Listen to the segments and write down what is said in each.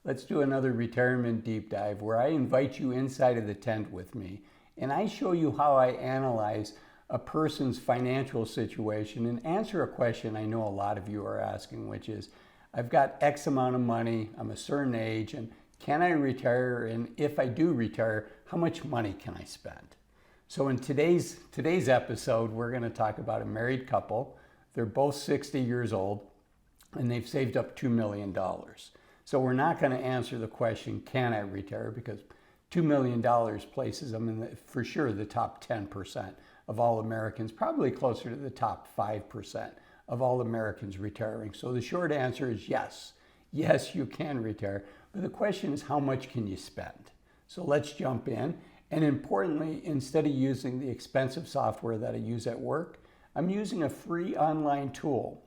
Let's do another retirement deep dive where I invite you inside of the tent with me and I show you how I analyze a person's financial situation and answer a question I know a lot of you are asking, which is, I've got X amount of money, I'm a certain age, and can I retire? And if I do retire, how much money can I spend? So in today's episode, we're going to talk about a married couple. They're both 60 years old and they've saved up $2 million. So we're not going to answer the question, can I retire? Because $2 million places them in for sure the top 10% of all Americans, probably closer to the top 5% of all Americans retiring. So the short answer is yes. Yes, you can retire. But the question is, how much can you spend? So let's jump in. And importantly, instead of using the expensive software that I use at work, I'm using a free online tool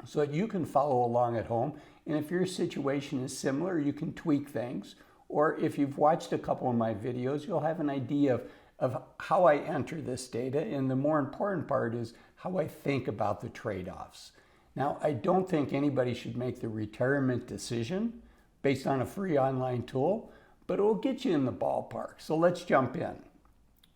so that you can follow along at home. And if your situation is similar, you can tweak things. Or if you've watched a couple of my videos, you'll have an idea of how I enter this data. And the more important part is how I think about the trade-offs. Now, I don't think anybody should make the retirement decision based on a free online tool, but it will get you in the ballpark. So let's jump in.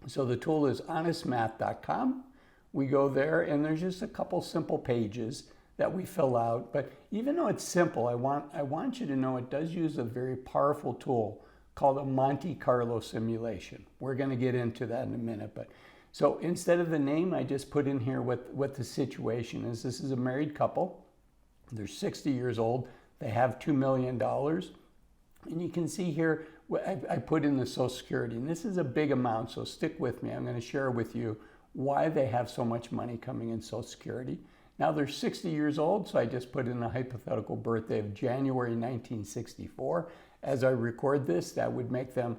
So the tool is honestmath.com. We go there and there's just a couple simple pages that we fill out. But even though it's simple, I want you to know it does use a very powerful tool called a Monte Carlo simulation. We're going to get into that in a minute. But so instead of the name, I just put in here what the situation is. This is a married couple. They're 60 years old. They have $2 million. And you can see here, I put in the Social Security. And this is a big amount, so stick with me. I'm going to share with you why they have so much money coming in Social Security. Now they're 60 years old, so I just put in a hypothetical birthday of January 1964. As I record this, that would make them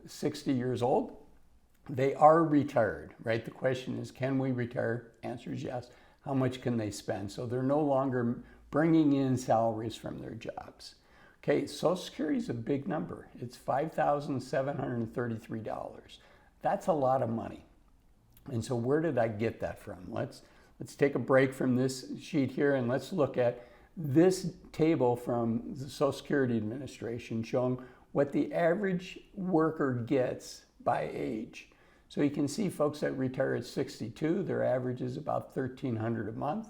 60 years old. They are retired, right? The question is, can we retire? Answer is yes. How much can they spend? So they're no longer bringing in salaries from their jobs. Okay, Social Security is a big number. It's $5,733. That's a lot of money. And so where did I get that from? Let's take a break from this sheet here and let's look at this table from the Social Security Administration showing what the average worker gets by age. So you can see folks that retire at 62, their average is about $1,300 a month.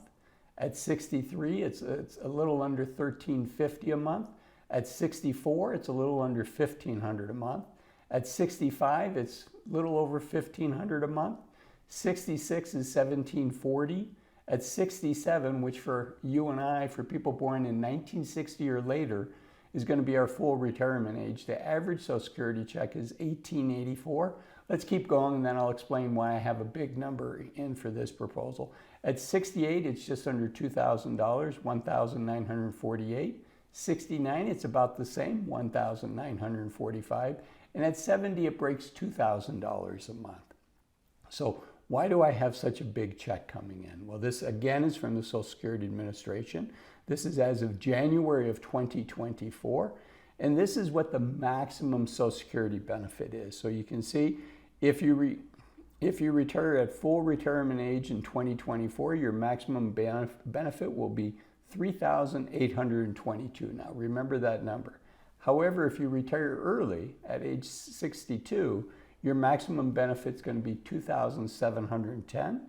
At 63, it's a little under $1,350 a month. At 64, it's a little under $1,500 a month. At 65, it's a little over $1,500 a month. 66 is $1,740. At 67, which for you and I, for people born in 1960 or later, is going to be our full retirement age. The average Social Security check is $1,884. Let's keep going and then I'll explain why I have a big number in for this proposal. At 68, it's just under $2,000, $1,948. 69, it's about the same, $1,945. And at 70, it breaks $2,000 a month. So why do I have such a big check coming in? Well, this again is from the Social Security Administration. This is as of January of 2024. And this is what the maximum Social Security benefit is. So you can see if you retire at full retirement age in 2024, your maximum benefit will be $3,822. Now remember that number. However, if you retire early at age 62, your maximum benefit is going to be $2,710.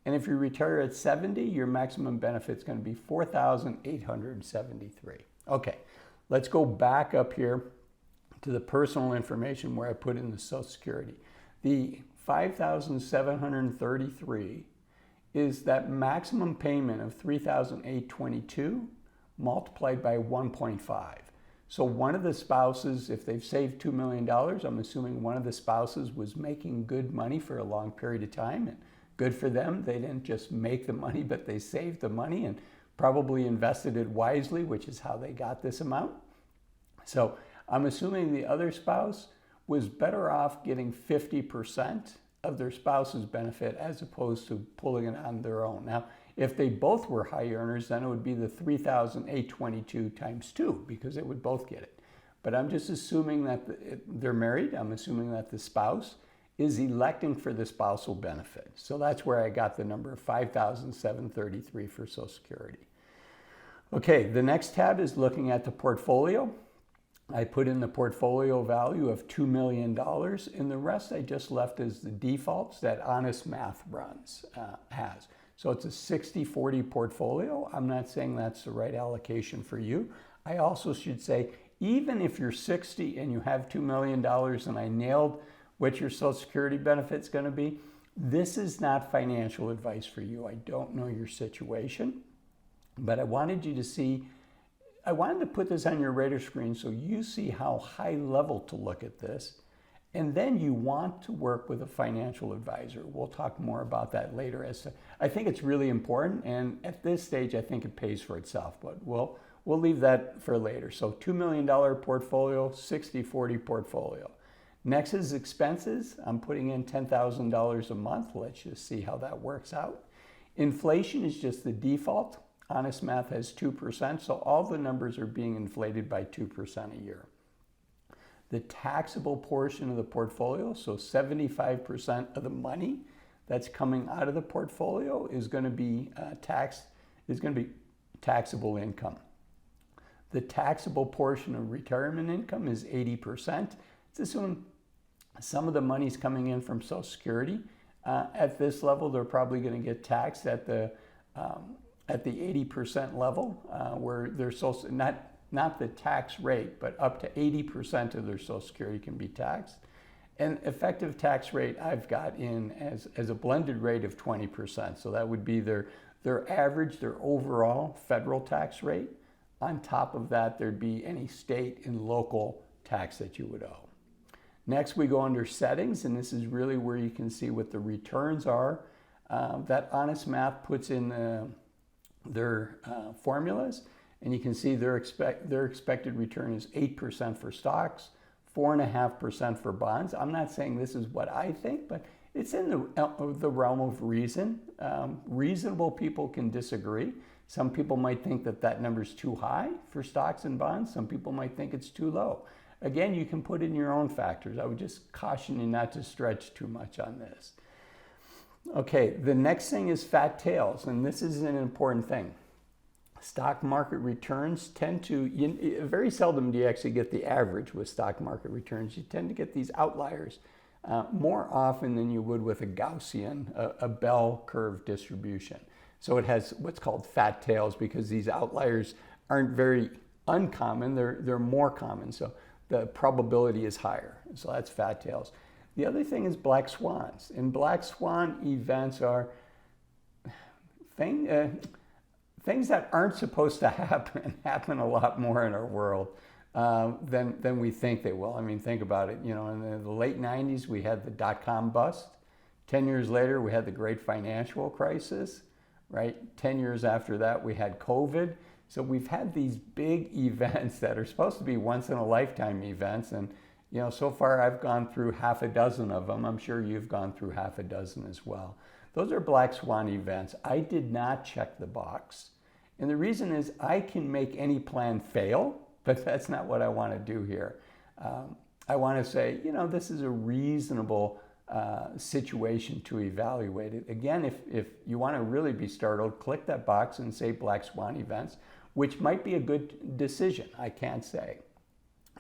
And if you retire at 70, your maximum benefit is going to be $4,873. Okay, let's go back up here to the personal information where I put in the Social Security. The $5,733 is that maximum payment of $3,822 multiplied by 1.5. So one of the spouses, if they've saved $2 million, I'm assuming one of the spouses was making good money for a long period of time, and good for them. They didn't just make the money, but they saved the money and probably invested it wisely, which is how they got this amount. So I'm assuming the other spouse was better off getting 50% of their spouse's benefit as opposed to pulling it on their own. Now, if they both were high earners, then it would be the $3,822 times 2 because they would both get it. But I'm just assuming that they're married. I'm assuming that the spouse is electing for the spousal benefit. So that's where I got the number of $5,733 for Social Security. Okay, the next tab is looking at the portfolio. I put in the portfolio value of $2 million, and the rest I just left as the defaults that Honest Math has. So it's a 60-40 portfolio. I'm not saying that's the right allocation for you. I also should say, even if you're 60 and you have $2 million and I nailed what your Social Security benefit's going to be, this is not financial advice for you. I don't know your situation, but I wanted you to see, I wanted to put this on your radar screen so you see how high level to look at this. And then you want to work with a financial advisor. We'll talk more about that later. I think it's really important, and at this stage, I think it pays for itself, but we'll leave that for later. So $2 million portfolio, 60-40 portfolio. Next is expenses. I'm putting in $10,000 a month. Let's just see how that works out. Inflation is just the default. Honest Math has 2%, so all the numbers are being inflated by 2% a year. The taxable portion of the portfolio, so 75% of the money that's coming out of the portfolio is going to be taxable income. The taxable portion of retirement income is 80%. It's assumed some of the money's coming in from Social Security. At this level, they're probably going to get taxed at the 80% level, where they're not the tax rate, but up to 80% of their Social Security can be taxed. And effective tax rate I've got in as a blended rate of 20%. So that would be their average, their overall federal tax rate. On top of that, there'd be any state and local tax that you would owe. Next, we go under settings, and this is really where you can see what the returns are. That Honest Math puts in their formulas. And you can see their expected return is 8% for stocks, 4.5% for bonds. I'm not saying this is what I think, but it's in the realm of reason. Reasonable people can disagree. Some people might think that number is too high for stocks and bonds. Some people might think it's too low. Again, you can put in your own factors. I would just caution you not to stretch too much on this. Okay, the next thing is fat tails, and this is an important thing. Stock market returns tend to, very seldom do you actually get the average with stock market returns. You tend to get these outliers more often than you would with a Gaussian, a bell curve distribution. So it has what's called fat tails because these outliers aren't very uncommon, they're more common. So the probability is higher. So that's fat tails. The other thing is black swans. And black swan events are things that aren't supposed to happen a lot more in our world than we think they will. I mean, think about it. You know, in the late 90s, we had the dot-com bust. 10 years later, we had the great financial crisis, right? 10 years after that, we had COVID. So we've had these big events that are supposed to be once-in-a-lifetime events. And, you know, so far I've gone through half a dozen of them. I'm sure you've gone through half a dozen as well. Those are black swan events. I did not check the box. And the reason is I can make any plan fail, but that's not what I want to do here. I want to say, you know, this is a reasonable situation to evaluate it. Again, if you want to really be startled, click that box and say black swan events, which might be a good decision. I can't say.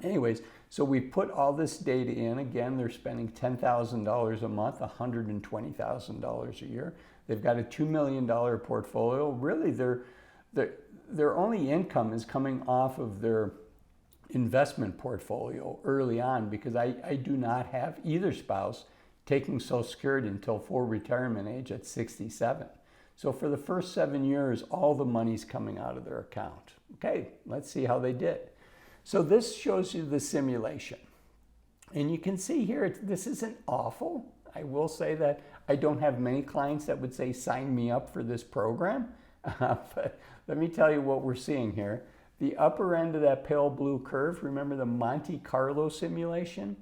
Anyways, so we put all this data in. Again, they're spending $10,000 a month, $120,000 a year. They've got a $2 million portfolio. Really, their only income is coming off of their investment portfolio early on because I do not have either spouse taking Social Security until full retirement age at 67. So for the first 7 years, all the money's coming out of their account. Okay, let's see how they did. So this shows you the simulation. And you can see here, this isn't awful. I will say that I don't have many clients that would say, sign me up for this program. But let me tell you what we're seeing here. The upper end of that pale blue curve, remember the Monte Carlo simulation?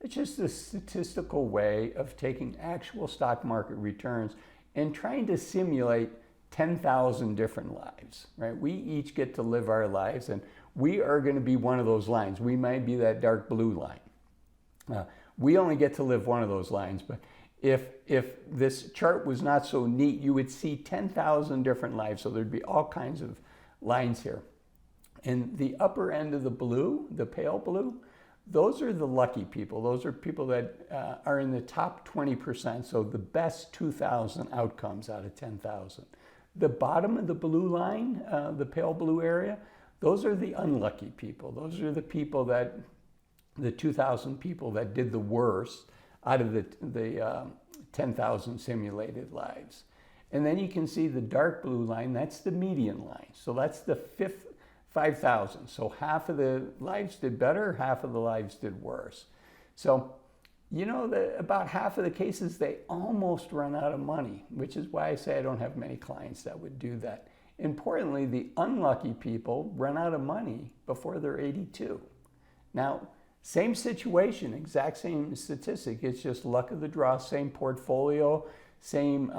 It's just a statistical way of taking actual stock market returns and trying to simulate 10,000 different lives, right? We each get to live our lives, and we are going to be one of those lines. We might be that dark blue line. We only get to live one of those lines, but if this chart was not so neat, you would see 10,000 different lives. So there'd be all kinds lines here. And the upper end of the blue, the pale blue, those are the lucky people. Those are people that are in the top 20%, so the best 2,000 outcomes out of 10,000. The bottom of the blue line, the pale blue area, those are the unlucky people. Those are the people that, the 2,000 people that did the worst out of the 10,000 simulated lives. And then you can see the dark blue line, that's the median line. So that's the 5,000. So half of the lives did better, half of the lives did worse. So, you know, about half of the cases, they almost run out of money, which is why I say I don't have many clients that would do that. Importantly, the unlucky people run out of money before they're 82. Now, same situation, exact same statistic, it's just luck of the draw, same portfolio, same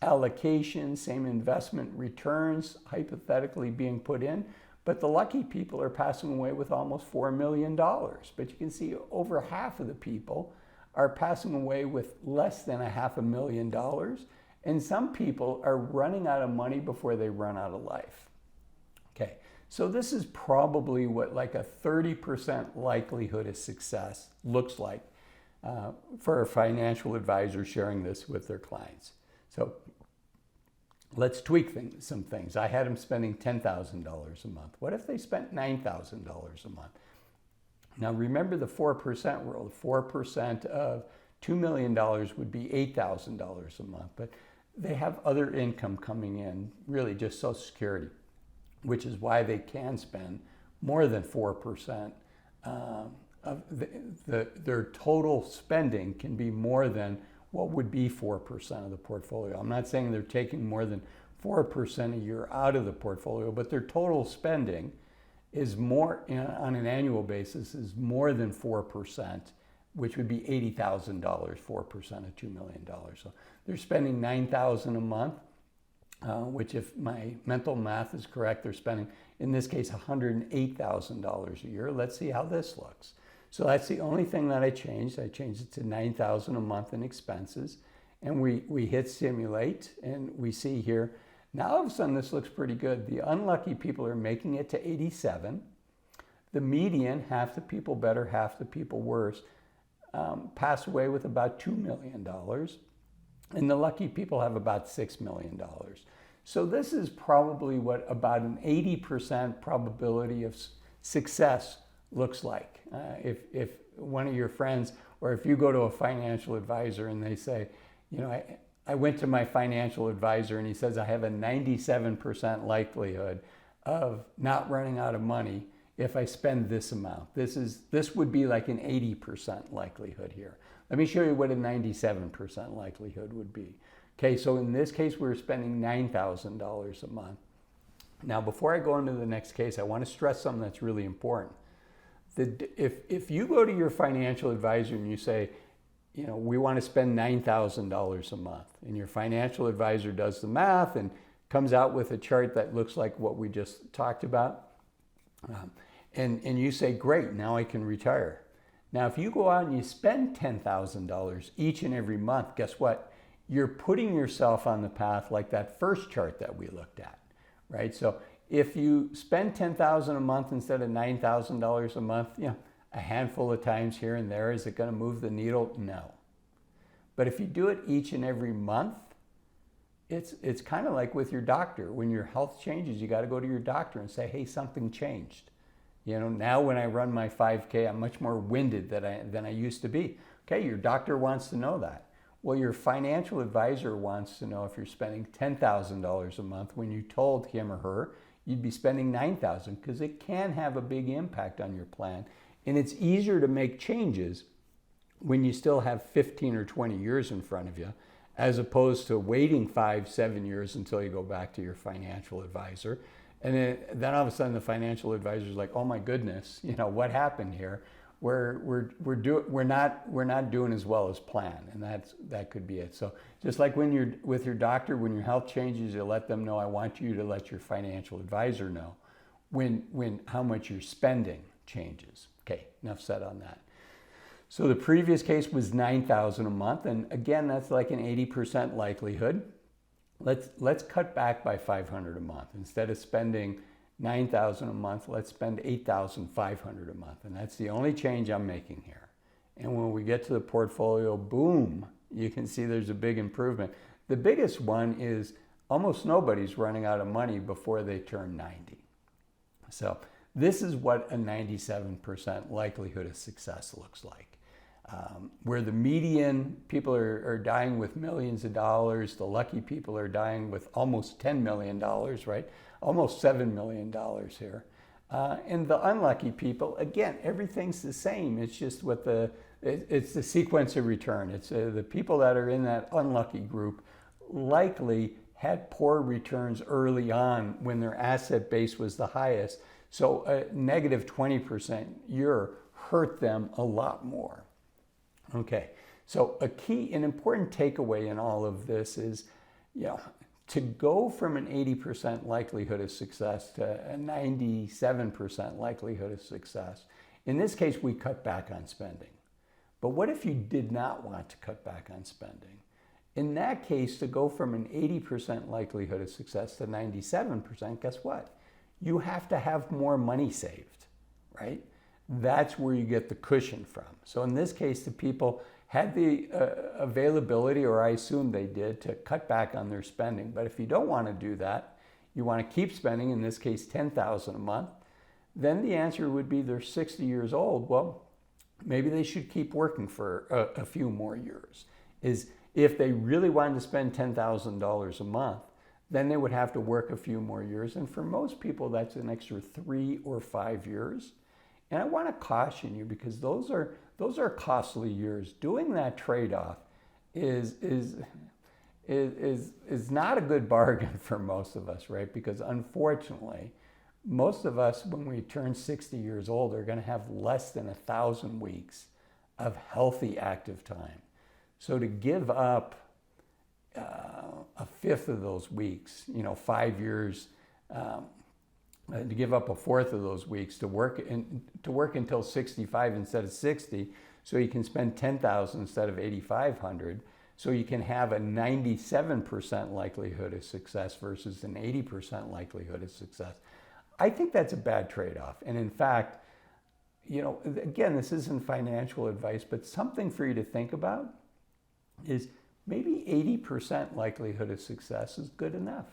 allocation, same investment returns hypothetically being put in, but the lucky people are passing away with almost $4 million. But you can see over half of the people are passing away with less than $500,000, and some people are running out of money before they run out of life. Okay, so this is probably what like a 30% likelihood of success looks like for a financial advisor sharing this with their clients. So let's tweak some things. I had them spending $10,000 a month. What if they spent $9,000 a month? Now remember the 4% rule. 4% of $2 million would be $8,000 a month, but they have other income coming in, really just Social Security, which is why they can spend more than 4% of their total spending can be more than what would be 4% of the portfolio. I'm not saying they're taking more than 4% a year out of the portfolio, but their total spending is more, on an annual basis, is more than 4%, which would be $80,000, 4% of $2 million. So they're spending $9,000 a month, which if my mental math is correct, they're spending, in this case, $108,000 a year. Let's see how this looks. So that's the only thing that I changed. I changed it to $9,000 a month in expenses. And we hit simulate, and we see here, now all of a sudden this looks pretty good. The unlucky people are making it to 87. The median, half the people better, half the people worse, pass away with about $2 million. And the lucky people have about $6 million. So this is probably what about an 80% probability of success looks like. If one of your friends, or if you go to a financial advisor and they say, you know, I went to my financial advisor and he says I have a 97% likelihood of not running out of money if I spend this amount. This would be like an 80% likelihood here. Let me show you what a 97% likelihood would be. Okay, so in this case, we're spending $9,000 a month. Now, before I go into the next case, I want to stress something that's really important. If you go to your financial advisor and you say, you know, we want to spend $9,000 a month, and your financial advisor does the math and comes out with a chart that looks like what we just talked about, and you say, great, now I can retire. Now, if you go out and you spend $10,000 each and every month, guess what? You're putting yourself on the path like that first chart that we looked at, right? So if you spend $10,000 a month instead of $9,000 a month, you know, a handful of times here and there, is it going to move the needle? No. But if you do it each and every month, it's kind of like with your doctor. When your health changes, you got to go to your doctor and say, hey, something changed. You know, now when I run my 5K, I'm much more winded than I used to be. Okay, your doctor wants to know that. Well, your financial advisor wants to know if you're spending $10,000 a month when you told him or her you'd be spending $9,000, because it can have a big impact on your plan. And it's easier to make changes when you still have 15 or 20 years in front of you, as opposed to waiting 5-7 years until you go back to your financial advisor. And then all of a sudden the financial advisor is like, oh my goodness, you know, what happened here? We're not doing as well as planned, and that could be it. So just like when you're with your doctor, when your health changes, you let them know. I want you to let your financial advisor know when how much you're spending changes. Okay, enough said on that. So the previous case was $9,000 a month, and again, that's like an 80% likelihood. Let's cut back by $500 a month. Instead of spending $9,000 a month, let's spend $8,500 a month. And that's the only change I'm making here. And when we get to the portfolio, boom, you can see there's a big improvement. The biggest one is almost nobody's running out of money before they turn 90. So this is what a 97% likelihood of success looks like. Where the median people are dying with millions of dollars, the lucky people are dying with almost $10 million, right? Almost $7 million here. And the unlucky people, again, everything's the same. It's just it's the sequence of return. It's the people that are in that unlucky group likely had poor returns early on when their asset base was the highest. So a negative 20% year hurt them a lot more. Okay, so an important takeaway in all of this is, to go from an 80% likelihood of success to a 97% likelihood of success. In this case, we cut back on spending. But what if you did not want to cut back on spending? In that case, to go from an 80% likelihood of success to 97%, guess what? You have to have more money saved, right? That's where you get the cushion from. So in this case, the people had the availability, or I assume they did, to cut back on their spending. But if you don't want to do that, you want to keep spending, in this case, $10,000 a month, then the answer would be they're 60 years old. Well, maybe they should keep working for a few more years. If they really wanted to spend $10,000 a month, then they would have to work a few more years. And for most people, that's an extra 3 or 5 years. And I want to caution you, because those are costly years. Doing that trade-off is not a good bargain for most of us, right? Because unfortunately, most of us, when we turn 60 years old, are going to have less than 1,000 weeks of healthy active time. So to give up a fifth of those weeks, 5 years, to give up a fourth of those weeks to work until 65 instead of 60, so you can spend $10,000 instead of $8,500, so you can have a 97% likelihood of success versus an 80% likelihood of success. I think that's a bad trade-off. And in fact, again, this isn't financial advice, but something for you to think about is maybe 80% likelihood of success is good enough.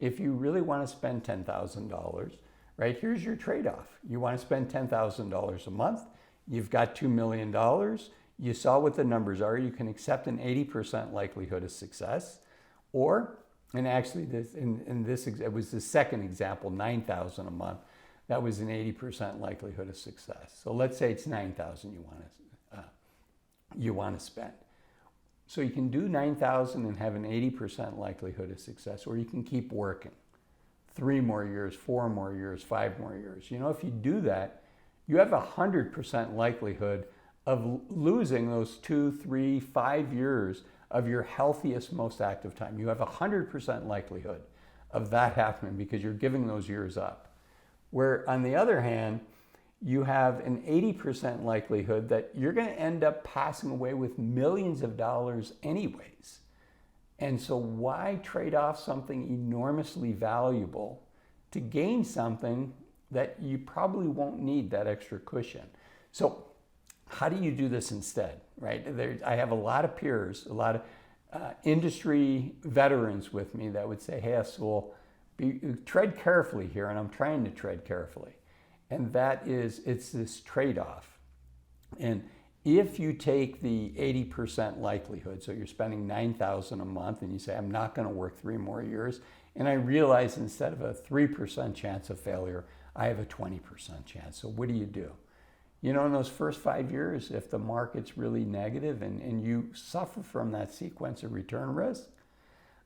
If you really want to spend $10,000, right, here's your trade-off. You want to spend $10,000 a month. You've got $2 million. You saw what the numbers are. You can accept an 80% likelihood of success. Or, and actually it was the second example, $9,000 a month. That was an 80% likelihood of success. So let's say it's $9,000 you want to spend. So you can do $9,000 and have an 80% likelihood of success, or you can keep working 3 more years, 4 more years, 5 more years. If you do that, you have a 100% likelihood of losing those 2, 3, 5 years of your healthiest, most active time. You have a 100% likelihood of that happening because you're giving those years up. Where on the other hand, you have an 80% likelihood that you're going to end up passing away with millions of dollars anyways. And so why trade off something enormously valuable to gain something that you probably won't need that extra cushion? So how do you do this instead, right? I have a lot of peers, a lot of industry veterans with me that would say, hey, Azul, tread carefully here, and I'm trying to tread carefully. And that is, it's this trade-off. And if you take the 80% likelihood, so you're spending $9,000 a month and you say, I'm not going to work 3 more years, and I realize instead of a 3% chance of failure, I have a 20% chance. So what do? In those first 5 years, if the market's really negative and you suffer from that sequence of return risk,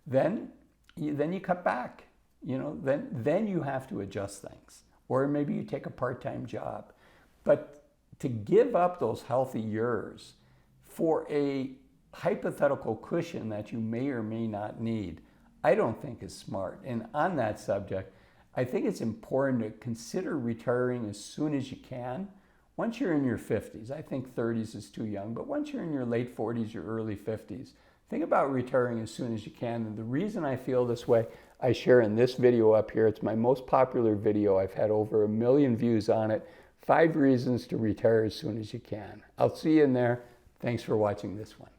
then you cut back. Then you have to adjust things. Or maybe you take a part-time job. But to give up those healthy years for a hypothetical cushion that you may or may not need, I don't think is smart. And on that subject, I think it's important to consider retiring as soon as you can. Once you're in your 50s, I think 30s is too young, but once you're in your late 40s, your early 50s, think about retiring as soon as you can. And the reason I feel this way, I share in this video up here. It's my most popular video. I've had over 1 million views on it. 5 reasons to retire as soon as you can. I'll see you in there. Thanks for watching this one.